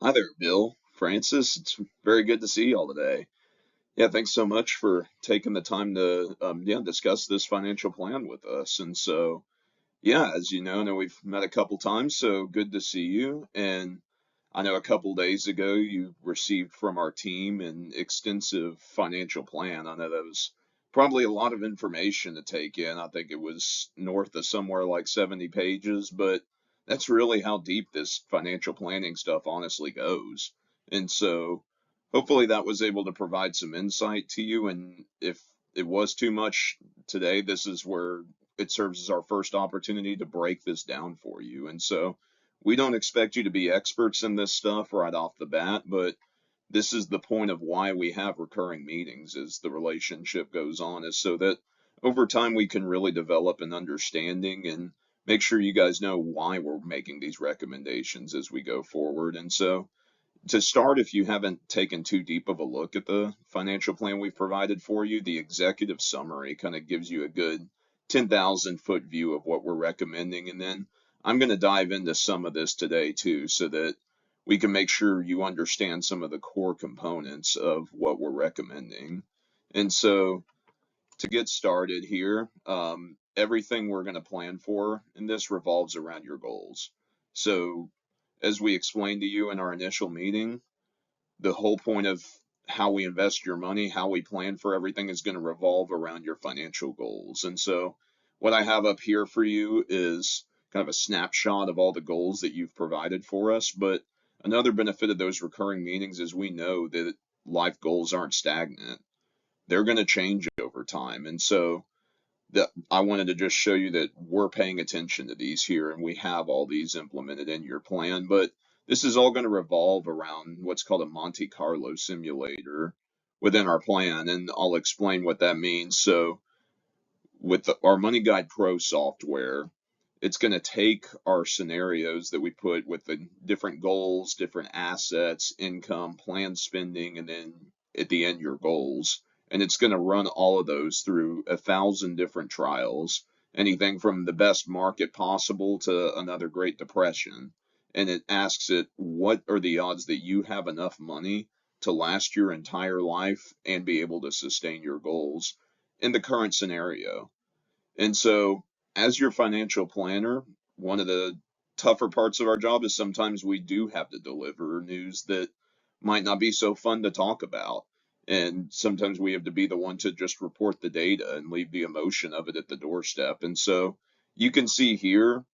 Hi there, Bill, Francis. It's very good to see y'all today. Yeah, thanks so much for taking the time to discuss this financial plan with us. And so, yeah, as you know, I know we've met a couple times, so good to see you. And I know a couple days ago you received from our team an extensive financial plan. I know that was probably a lot of information to take in. I think it was north of somewhere like 70 pages, but that's really how deep this financial planning stuff honestly goes. And so hopefully that was able to provide some insight to you. And if it was too much today, this is where it serves as our first opportunity to break this down for you. And so we don't expect you to be experts in this stuff right off the bat, but this is the point of why we have recurring meetings as the relationship goes on, is so that over time we can really develop an understanding and make sure you guys know why we're making these recommendations as we go forward. And so to start, if you haven't taken too deep of a look at the financial plan we've provided for you, the executive summary kind of gives you a good 10,000-foot view of what we're recommending. And then I'm going to dive into some of this today too, so that we can make sure you understand some of the core components of what we're recommending. And so to get started here, everything we're going to plan for in this revolves around your goals. So as we explained to you in our initial meeting, the whole point of how we invest your money, how we plan for everything is going to revolve around your financial goals. And so what I have up here for you is kind of a snapshot of all the goals that you've provided for us. But another benefit of those recurring meetings is we know that life goals aren't stagnant. They're going to change over time. And so that I wanted to just show you that we're paying attention to these here and we have all these implemented in your plan. But this is all going to revolve around what's called a Monte Carlo simulator within our plan, and I'll explain what that means. So with our Money Guide Pro software, it's going to take our scenarios that we put with the different goals, different assets, income, planned spending, and then at the end, your goals. And it's going to run all of those through 1,000 different trials, anything from the best market possible to another Great Depression. And it asks it, what are the odds that you have enough money to last your entire life and be able to sustain your goals in the current scenario? And so, as your financial planner, one of the tougher parts of our job is sometimes we do have to deliver news that might not be so fun to talk about. And sometimes we have to be the one to just report the data and leave the emotion of it at the doorstep. And so you can see here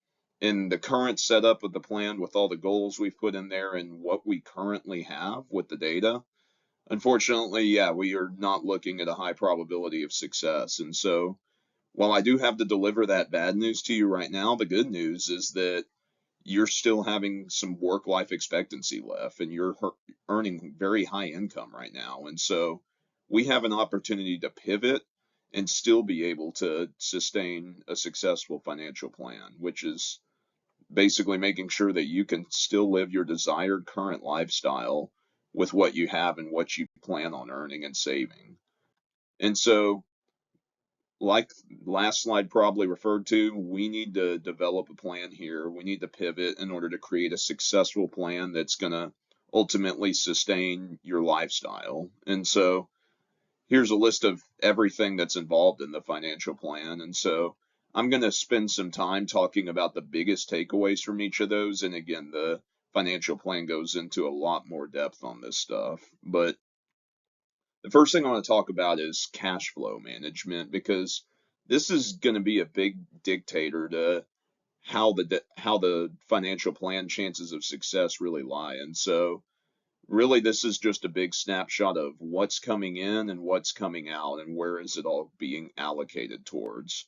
in the current setup of the plan with all the goals we've put in there and what we currently have with the data. Unfortunately, yeah, we are not looking at a high probability of success. And so while I do have to deliver that bad news to you right now, the good news is that you're still having some work life expectancy left and you're earning very high income right now. And so we have an opportunity to pivot and still be able to sustain a successful financial plan, which is basically making sure that you can still live your desired current lifestyle with what you have and what you plan on earning and saving. And so like last slide probably referred to, we need to develop a plan here. We need to pivot in order to create a successful plan that's going to ultimately sustain your lifestyle. And so here's a list of everything that's involved in the financial plan. And so I'm going to spend some time talking about the biggest takeaways from each of those. And again, the financial plan goes into a lot more depth on this stuff. But the first thing I want to talk about is cash flow management, because this is going to be a big dictator to how the financial plan chances of success really lie. And so really this is just a big snapshot of what's coming in and what's coming out and where is it all being allocated towards.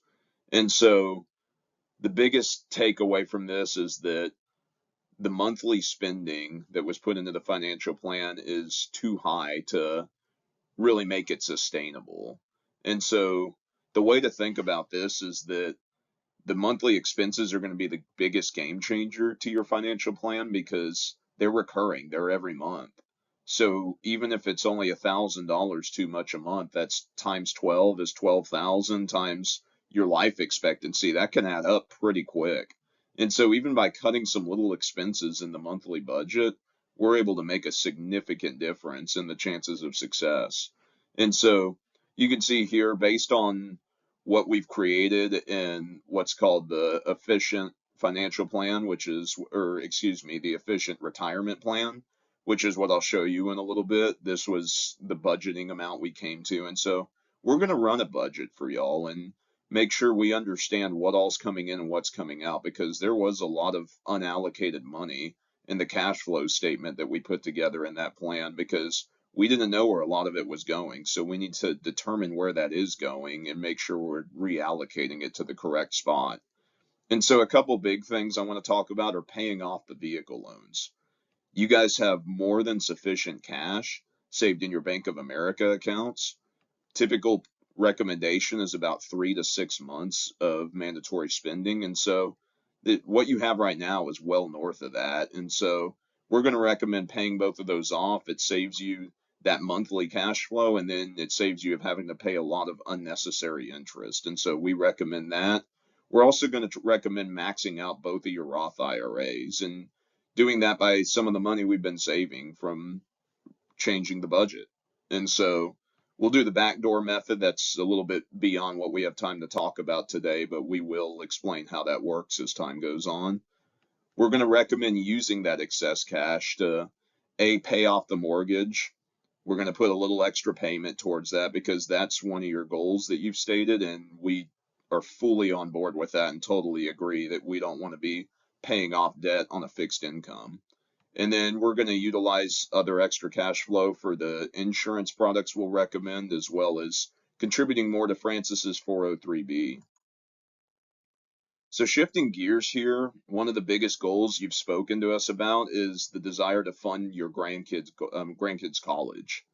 And so the biggest takeaway from this is that the monthly spending that was put into the financial plan is too high to really make it sustainable. And so the way to think about this is that the monthly expenses are going to be the biggest game changer to your financial plan because they're recurring, they're every month. So even if it's only $1,000 too much a month, that's times 12 is 12,000 times your life expectancy. That can add up pretty quick. And so even by cutting some little expenses in the monthly budget, we're able to make a significant difference in the chances of success. And so you can see here, based on what we've created in what's called the efficient financial plan, which is, or excuse me, the efficient retirement plan, which is what I'll show you in a little bit. This was the budgeting amount we came to. And so we're going to run a budget for y'all and make sure we understand what all's coming in and what's coming out, because there was a lot of unallocated money in the cash flow statement that we put together in that plan, because we didn't know where a lot of it was going. So we need to determine where that is going and make sure we're reallocating it to the correct spot. And so a couple big things I want to talk about are paying off the vehicle loans. You guys have more than sufficient cash saved in your Bank of America accounts. Typical recommendation is about 3 to 6 months of mandatory spending. And so what you have right now is well north of that. And so we're going to recommend paying both of those off. It saves you that monthly cash flow, and then it saves you of having to pay a lot of unnecessary interest. And so we recommend that. We're also going to recommend maxing out both of your Roth IRAs and doing that by some of the money we've been saving from changing the budget. And so we'll do the backdoor method. That's a little bit beyond what we have time to talk about today, but we will explain how that works as time goes on. We're going to recommend using that excess cash to pay off the mortgage. We're going to put a little extra payment towards that because that's one of your goals that you've stated, and we are fully on board with that and totally agree that we don't want to be paying off debt on a fixed income. And then we're going to utilize other extra cash flow for the insurance products we'll recommend, as well as contributing more to Francis's 403b. So shifting gears here, one of the biggest goals you've spoken to us about is the desire to fund your grandkids college.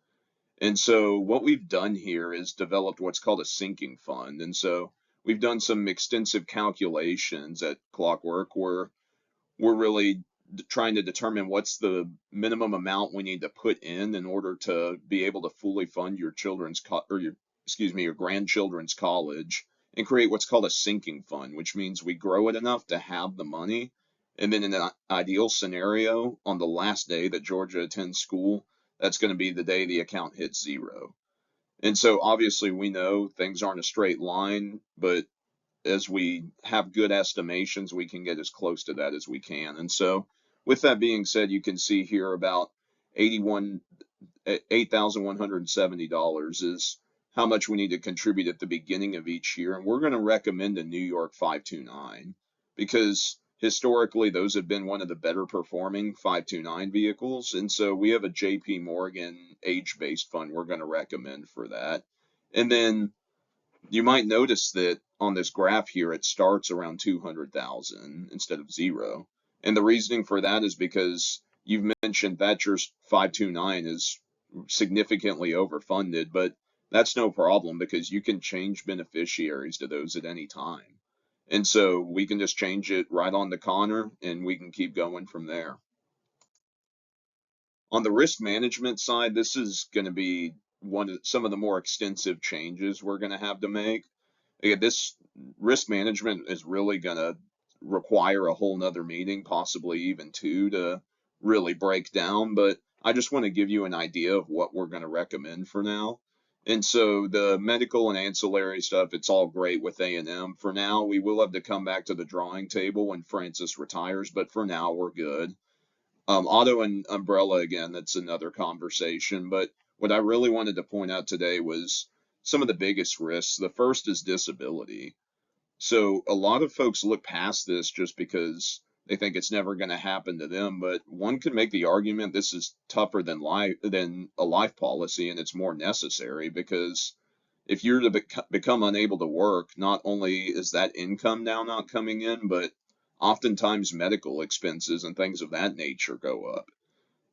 And so what we've done here is developed what's called a sinking fund. And so we've done some extensive calculations at Clockwork where we're really trying to determine what's the minimum amount we need to put in order to be able to fully fund your your grandchildren's college, and create what's called a sinking fund, which means we grow it enough to have the money. And then in an ideal scenario, on the last day that Georgia attends school, that's going to be the day the account hits zero. And so obviously we know things aren't a straight line, but as we have good estimations, we can get as close to that as we can. And so with that being said, you can see here about $8,170 is how much we need to contribute at the beginning of each year. And we're going to recommend a New York 529 because historically those have been one of the better performing 529 vehicles. And so we have a JP Morgan age-based fund we're going to recommend for that. And then you might notice that on this graph here, it starts around 200,000 instead of zero. And the reasoning for that is because you've mentioned that your 529 is significantly overfunded, but that's no problem because you can change beneficiaries to those at any time. And so we can just change it right on the corner and we can keep going from there. On the risk management side, this is going to be some of the more extensive changes we're going to have to make. Again, this risk management is really going to require a whole nother meeting, possibly even two, to really break down. But I just want to give you an idea of what we're going to recommend for now. And so the medical and ancillary stuff, it's all great with A&M. For now, we will have to come back to the drawing table when Francis retires, but for now, we're good. Auto and umbrella, again, that's another conversation. But what I really wanted to point out today was some of the biggest risks. The first is disability. So a lot of folks look past this just because they think it's never going to happen to them. But one could make the argument this is tougher than a life policy, and it's more necessary because if you're to become unable to work, not only is that income now not coming in, but oftentimes medical expenses and things of that nature go up.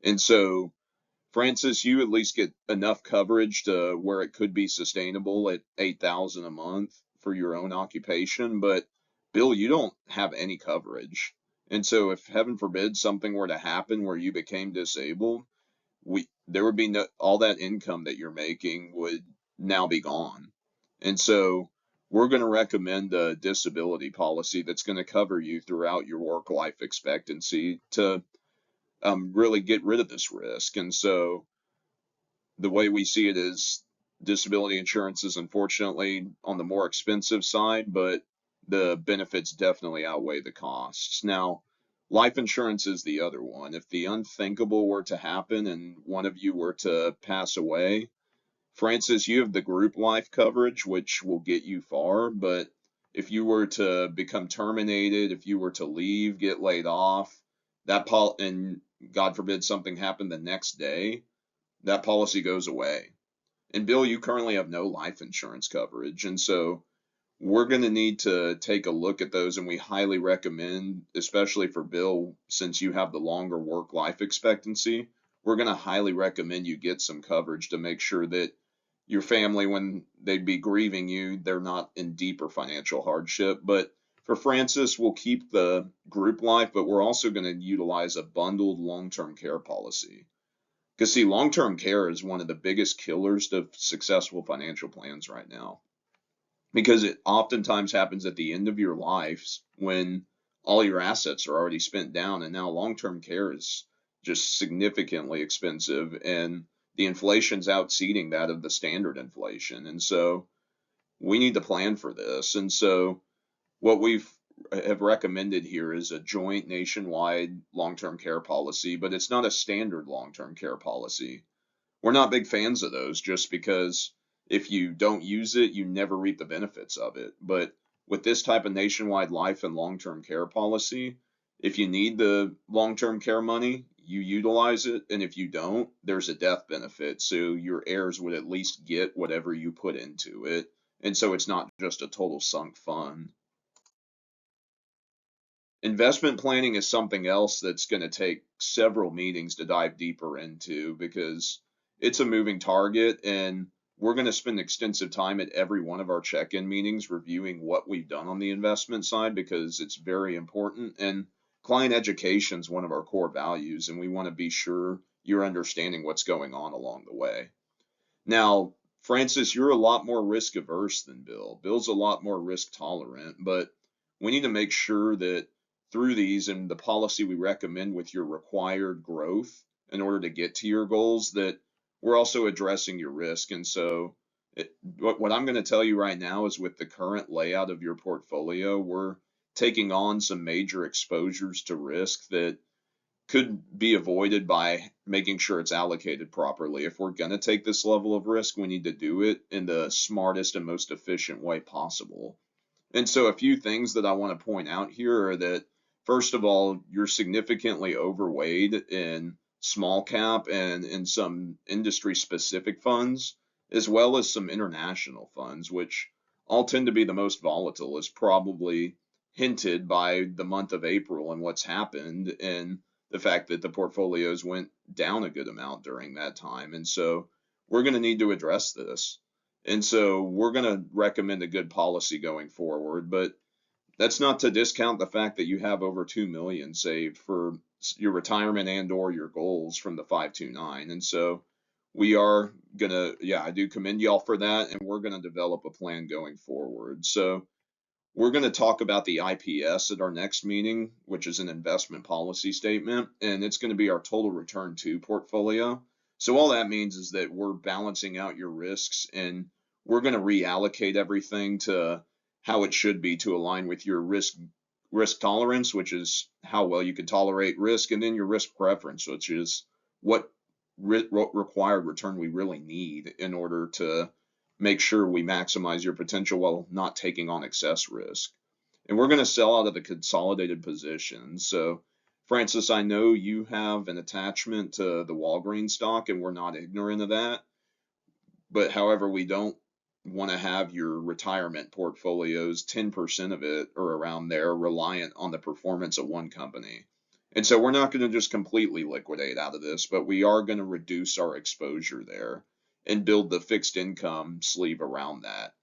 And so, Francis, you at least get enough coverage to where it could be sustainable at 8,000 a month for your own occupation. But Bill, you don't have any coverage. And so if heaven forbid something were to happen where you became disabled, there would be all that income that you're making would now be gone. And so we're going to recommend a disability policy that's going to cover you throughout your work life expectancy to really get rid of this risk. And so the way we see it is disability insurance is unfortunately on the more expensive side, but the benefits definitely outweigh the costs. Now, life insurance is the other one. If the unthinkable were to happen and one of you were to pass away, Francis, you have the group life coverage, which will get you far, but if you were to become terminated, if you were to leave, get laid off, and God forbid something happened the next day, that policy goes away. And Bill, you currently have no life insurance coverage. And so we're going to need to take a look at those. And we highly recommend, especially for Bill, since you have the longer work life expectancy, we're going to highly recommend you get some coverage to make sure that your family, when they'd be grieving you, they're not in deeper financial hardship. But for Francis, we'll keep the group life, but we're also going to utilize a bundled long-term care policy. Because see, long-term care is one of the biggest killers to successful financial plans right now. Because it oftentimes happens at the end of your lives when all your assets are already spent down, and now long-term care is just significantly expensive, and the inflation's outseeding that of the standard inflation. And so we need to plan for this. And so what we've have recommended here is a joint nationwide long-term care policy, but it's not a standard long-term care policy. We're not big fans of those just because if you don't use it, you never reap the benefits of it. But with this type of nationwide life and long-term care policy, if you need the long-term care money, you utilize it. And if you don't, there's a death benefit. So your heirs would at least get whatever you put into it. And so it's not just a total sunk fund. Investment planning is something else that's going to take several meetings to dive deeper into because it's a moving target, and we're going to spend extensive time at every one of our check-in meetings reviewing what we've done on the investment side because it's very important. And client education is one of our core values, and we want to be sure you're understanding what's going on along the way. Now, Francis, you're a lot more risk averse than Bill. Bill's a lot more risk tolerant, but we need to make sure that through these and the policy we recommend with your required growth in order to get to your goals, that we're also addressing your risk. And so what I'm going to tell you right now is with the current layout of your portfolio, we're taking on some major exposures to risk that could be avoided by making sure it's allocated properly. If we're going to take this level of risk, we need to do it in the smartest and most efficient way possible. And so a few things that I want to point out here are that, first of all, you're significantly overweight in small cap and in some industry specific funds, as well as some international funds, which all tend to be the most volatile, is probably hinted by the month of April and what's happened, and the fact that the portfolios went down a good amount during that time. And so we're going to need to address this. And so we're going to recommend a good policy going forward, but that's not to discount the fact that you have over 2 million saved for your retirement and or your goals from the 529. And so we are going to, yeah, I do commend y'all for that. And we're going to develop a plan going forward. So we're going to talk about the IPS at our next meeting, which is an investment policy statement, and it's going to be our total return to portfolio. So all that means is that we're balancing out your risks, and we're going to reallocate everything to how it should be to align with your risk tolerance, which is how well you can tolerate risk, and then your risk preference, which is what required return we really need in order to make sure we maximize your potential while not taking on excess risk. And we're going to sell out of the consolidated position. So, Francis, I know you have an attachment to the Walgreens stock, and we're not ignorant of that. But however, we don't want to have your retirement portfolios, 10% of it or around there, reliant on the performance of one company. And so we're not going to just completely liquidate out of this, but we are going to reduce our exposure there and build the fixed income sleeve around that.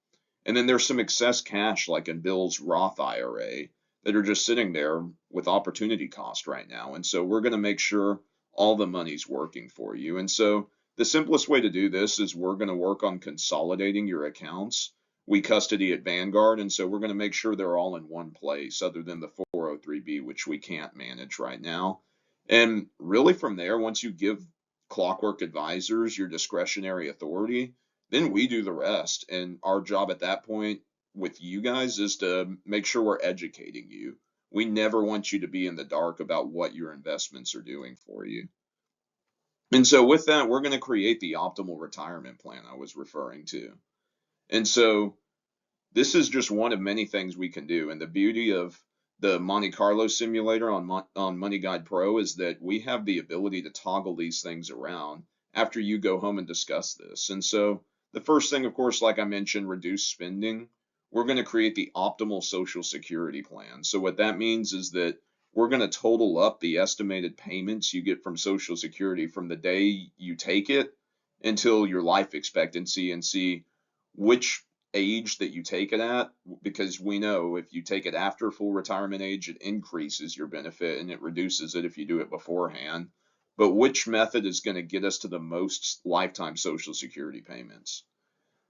And then there's some excess cash, like in Bill's Roth IRA, that are just sitting there with opportunity cost right now. And so we're going to make sure all the money's working for you. And so the simplest way to do this is we're going to work on consolidating your accounts. We custody at Vanguard, and so we're going to make sure they're all in one place other than the 403B, which we can't manage right now. And really from there, once you give Clockwork Advisors your discretionary authority, then we do the rest. And our job at that point with you guys is to make sure we're educating you. We never want you to be in the dark about what your investments are doing for you. And so with that, we're going to create the optimal retirement plan I was referring to. And so this is just one of many things we can do. And the beauty of the Monte Carlo simulator on Money Guide Pro is that we have the ability to toggle these things around after you go home and discuss this. And so the first thing, of course, like I mentioned, reduce spending. We're going to create the optimal Social Security plan. So what that means is that we're going to total up the estimated payments you get from Social Security from the day you take it until your life expectancy and see which age that you take it at, because we know if you take it after full retirement age, it increases your benefit and it reduces it if you do it beforehand. But which method is going to get us to the most lifetime Social Security payments?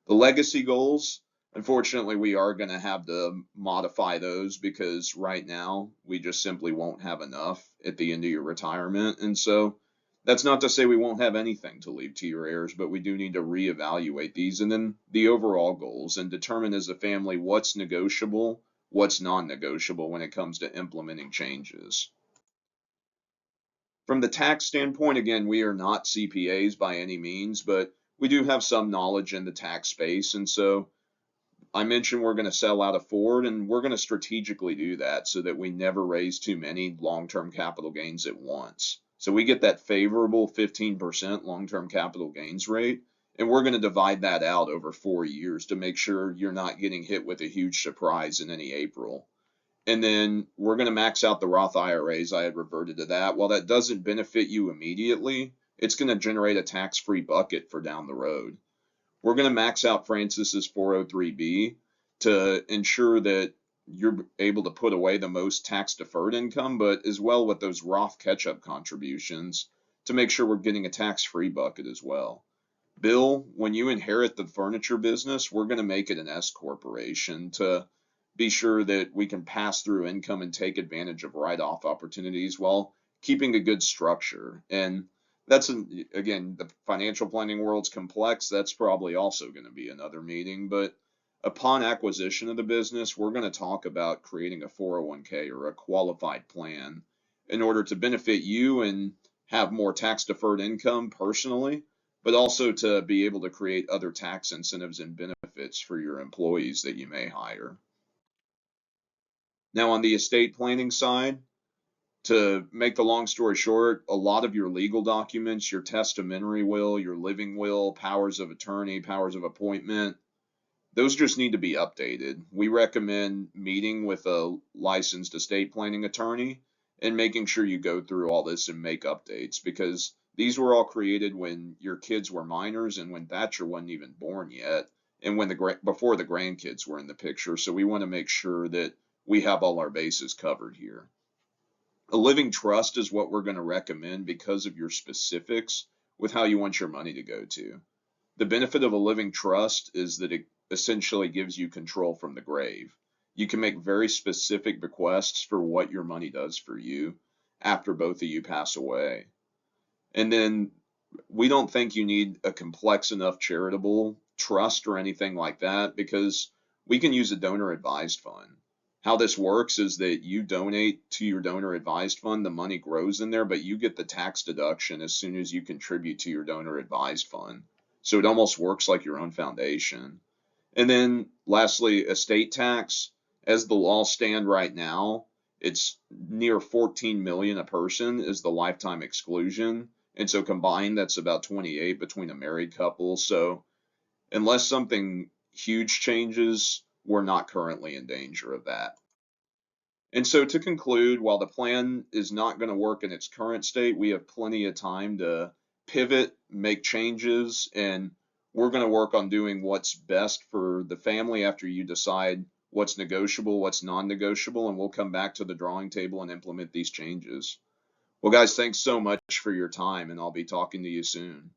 The legacy goals, unfortunately, we are going to have to modify those because right now we just simply won't have enough at the end of your retirement. And so that's not to say we won't have anything to leave to your heirs, but we do need to reevaluate these and then the overall goals and determine as a family what's negotiable, what's non-negotiable when it comes to implementing changes. From the tax standpoint, again, we are not CPAs by any means, but we do have some knowledge in the tax space. And so I mentioned we're going to sell out of Ford, and we're going to strategically do that so that we never raise too many long-term capital gains at once. So we get that favorable 15% long-term capital gains rate, and we're going to divide that out over 4 years to make sure you're not getting hit with a huge surprise in any April. And then we're going to max out the Roth IRAs. I had reverted to that. While that doesn't benefit you immediately, it's going to generate a tax-free bucket for down the road. We're going to max out Francis's 403B to ensure that you're able to put away the most tax-deferred income, but as well with those Roth catch-up contributions to make sure we're getting a tax-free bucket as well. Bill, when you inherit the furniture business, we're going to make it an S corporation to be sure that we can pass through income and take advantage of write-off opportunities while keeping a good structure. And that's, again, the financial planning world's complex. That's probably also going to be another meeting. But upon acquisition of the business, we're going to talk about creating a 401k or a qualified plan in order to benefit you and have more tax-deferred income personally, but also to be able to create other tax incentives and benefits for your employees that you may hire. Now, on the estate planning side, to make the long story short, a lot of your legal documents, your testamentary will, your living will, powers of attorney, powers of appointment, those just need to be updated. We recommend meeting with a licensed estate planning attorney and making sure you go through all this and make updates, because these were all created when your kids were minors and when Thatcher wasn't even born yet, and when before the grandkids were in the picture. So we want to make sure that we have all our bases covered here. A living trust is what we're going to recommend because of your specifics with how you want your money to go to. The benefit of a living trust is that it essentially gives you control from the grave. You can make very specific bequests for what your money does for you after both of you pass away. And then we don't think you need a complex enough charitable trust or anything like that, because we can use a donor advised fund. How this works is that you donate to your donor advised fund, the money grows in there, but you get the tax deduction as soon as you contribute to your donor advised fund. So it almost works like your own foundation. And then lastly, estate tax. As the laws stand right now, it's near 14 million a person is the lifetime exclusion. And so combined, that's about 28 between a married couple. So unless something huge changes, we're not currently in danger of that. And so to conclude, while the plan is not going to work in its current state, we have plenty of time to pivot, make changes, and we're going to work on doing what's best for the family after you decide what's negotiable, what's non-negotiable, and we'll come back to the drawing table and implement these changes. Well, guys, thanks so much for your time, and I'll be talking to you soon.